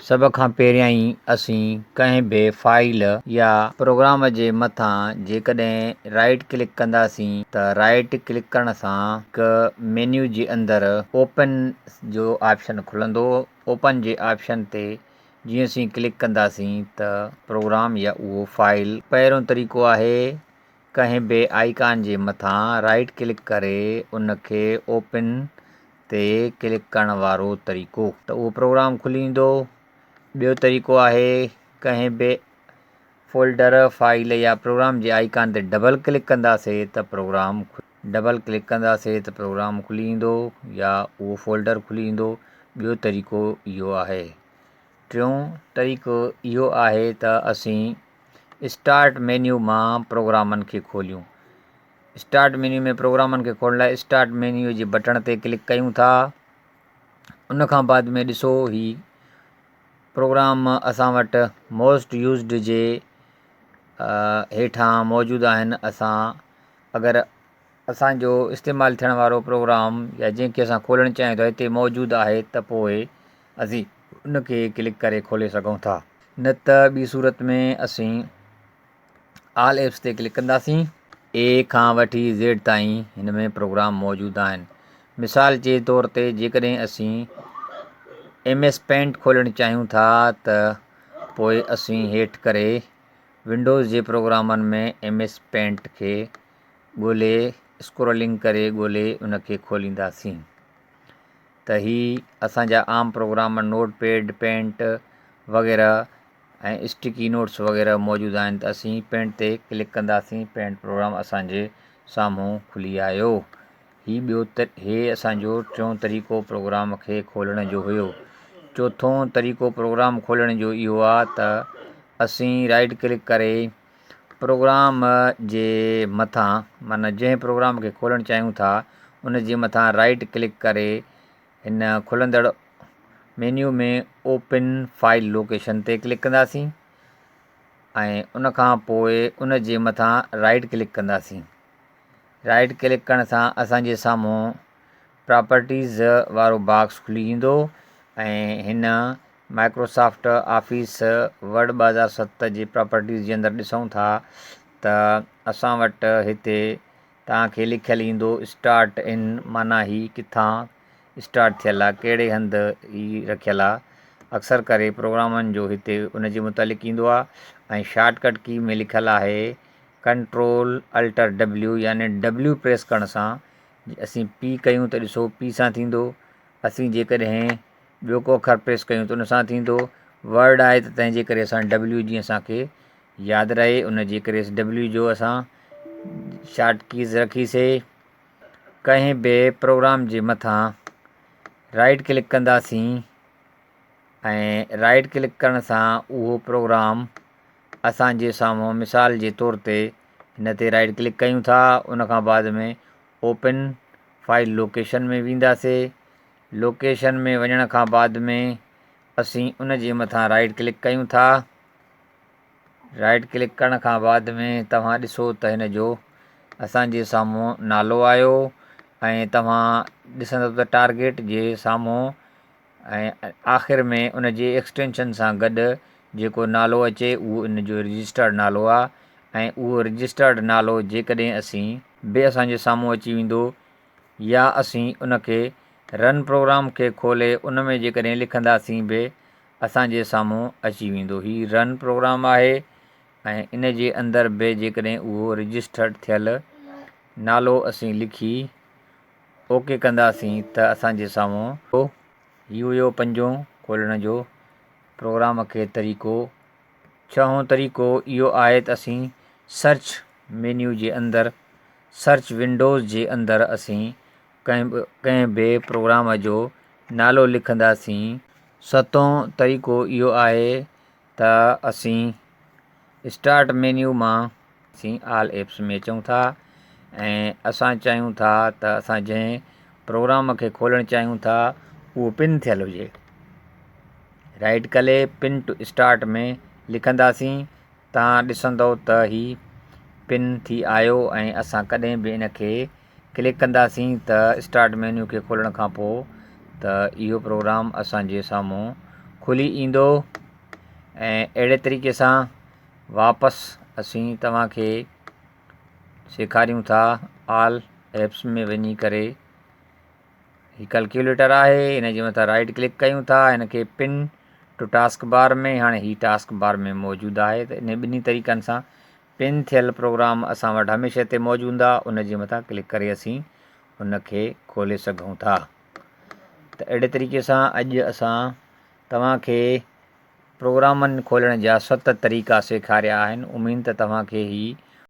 सब खां पहिरियां ई असीं कंहिं बि फाइल या प्रोग्राम जे मथां जेकॾहिं राइट क्लिक कंदासीं त राइट क्लिक करण सां हिकु मेन्यू जे अंदरि ओपन जो ऑप्शन खुलंदो। ओपन जे ऑप्शन ते जीअं असीं क्लिक कंदासीं त प्रोग्राम या उहो फाइल, पहिरियों तरीक़ो आहे कंहिं बि आइकान जे मथां राइट क्लिक करे उन खे ओपन ते क्लिक करण वारो तरीक़ो, त उहो प्रोग्राम खुली ईंदो। ॿियो तरीक़ो आहे कंहिं बि फोल्डर, फाइल या प्रोग्राम जे आइकान ते डबल क्लिक कंदासीं त प्रोग्राम खुली ईंदो या उहो फोल्डर खुली ईंदो। ॿियो तरीक़ो इहो आहे। टियों तरीक़ो इहो आहे त असीं स्टार्ट मेन्यू मां प्रोग्रामनि खे खोलियूं। स्टार्ट मेन्यू में प्रोग्रामनि खे खोलण लाइ स्टार्ट मेन्यू जे बटण ते क्लिक कयूं था। उन खां बाद में ॾिसो ही प्रोग्राम असां वटि मोस्ट यूज़ड जे हेठां मौजूदु आहिनि। अगरि असांजो इस्तेमालु थियण वारो प्रोग्राम या जंहिंखे असां खोलणु चाहियूं था हिते मौजूदु आहे त पोइ असीं उन खे क्लिक करे खोले सघूं था। न त ॿी सूरत में असीं ऑल एप्स ते क्लिक कंदासीं। ए खां वठी ज़ेड ताईं हिन में प्रोग्राम मौजूदु आहिनि। मिसाल जे तौर ते जेकॾहिं असीं MS पेंट खोलणु चाहियूं था त पोइ असीं हेठि करे विंडोज़ जे प्रोग्रामनि में MS पेंट खे ॻोल्हे स्क्रोलिंग करे ॻोल्हे उन खे खोलींदासीं त ही असांजा आम प्रोग्राम नोटपैड, पेंट वग़ैरह ऐं स्टिकी नोट्स वग़ैरह मौजूदु आहिनि। त असीं पेंट ते क्लिक कंदासीं, पेंट प्रोग्राम असांजे साम्हूं खुली आयो। हे असांजो टियों तरीक़ो प्रोग्राम खे खोलण जो हुयो। चोथों तरीक़ो प्रोग्राम खोलण जो इहो आहे त असीं राइट क्लिक करे प्रोग्राम जे मथां, माना जंहिं प्रोग्राम खे खोलणु चाहियूं था उन जे मथां राइट क्लिक करे हिन खुलंदड़ मेन्यू में ओपन फाइल लोकेशन ते क्लिक कंदासीं ऐं उन खां पोइ उन जे मथां राइट क्लिक कंदासीं। राइट क्लिक करण सां असांजे साम्हूं प्रॉपर्टीज़ वारो बॉक्स खुली ईंदो ऐं हिन माइक्रोसॉफ्ट ऑफिस वर्ड 2007 जे प्रॉपर्टीज़ जे अंदरि ॾिसूं था त असां वटि हिते तव्हांखे लिखियलु ईंदो स्टार्ट इन, माना ही किथां स्टार्ट थियल आहे, कहिड़े हंधि ही रखियलु आहे। अक्सर करे प्रोग्रामनि जो हिते उन जे मुतालिक़ ईंदो आहे ऐं शॉर्टकट की में लिखियलु आहे Ctrl+Alt+W, यानी W प्रेस करण सां असीं P कयूं त ॾिसो P सां थींदो। असीं जेकॾहिं ॿियो को अखर प्रेस कयूं त उन सां थींदो। वर्ड आहे त तंहिंजे करे असां W जीअं असांखे यादि रहे उन जे करे W जो असां शॉर्ट कीज़ रखीसीं। कंहिं बि प्रोग्राम जे मथां राइट क्लिक कंदासीं ऐं राइट क्लिक करण सां उहो प्रोग्राम असांजे साम्हूं, मिसाल जे तौर ते हिन ते राइट क्लिक कयूं था, उन खां बाद में ओपन फाइल लोकेशन में वेंदासीं। लोकेशन में वञण खां बाद में असीं उन जे मथां राइट क्लिक कयूं था। राइट क्लिक करण खां बाद में तव्हां ॾिसो त हिन जो असांजे साम्हूं नालो आयो ऐं तव्हां ॾिसंदव त टारगेट जे साम्हूं ऐं आख़िर में उन जे एक्सटेंशन सां गॾु जेको नालो अचे उहो इन जो रजिस्टर्ड नालो आहे ऐं उहो रजिस्टर्ड नालो जेकॾहिं असीं असांजे साम्हूं अची वेंदो या असीं उन खे रन प्रोग्राम खे खोले उन में जेकॾहिं लिखंदासीं बि असांजे साम्हूं अची वेंदो। ही रन प्रोग्राम आहे ऐं इन जे अंदरि बि जेकॾहिं उहो रजिस्टर्ड थियल नालो असीं लिखी ओके कंदासीं त असांजे साम्हूं इहो हुयो पंजों खोलण जो प्रोग्राम खे तरीक़ो। छहों तरीक़ो इहो आहे त असीं सर्च मेन्यू जे अंदरि, सर्च विंडोज़ जे अंदरि असीं कंहिं बि प्रोग्राम जो नालो लिखंदासीं। सतों तरीक़ो इहो आहे त असीं स्टार्ट मेन्यू मां असीं ऑल एप्स में अचूं था ऐं असां चाहियूं था त असां जंहिं प्रोग्राम खे खोलणु चाहियूं था उहो पिन थियल हुजे। राइट करे पिन टू स्टार्ट में लिखंदासीं। तव्हां ॾिसंदव त ही पिन थी आयो ऐं असां कॾहिं बि इन खे क्लिक कंदासीं त स्टार्ट मेन्यू खे खोलण खां पोइ त इहो प्रोग्राम असांजे साम्हूं खुली ईंदो ऐं अहिड़े तरीक़े सां वापसि असीं तव्हांखे सेखारियूं था ऑल एप्स में वञी करे हीउ कैलकुलेटर आहे, हिन जे मथां राइट क्लिक कयूं था, हिन खे पिन टू टास्क बार में, हाणे हीउ टास्क बार में मौजूदु आहे। त इन ॿिन्ही तरीक़नि सां पिन थियल प्रोग्राम असां वटि हमेशह हिते मौजूदु हूंदा, उन जे मथां क्लिक करे असीं उनखे खोले सघूं था। त अहिड़े तरीक़े सां अॼु असां तव्हांखे प्रोग्रामनि खोलण जा 7 तरीक़ा सेखारिया आहिनि। उमेदु त तव्हांखे ही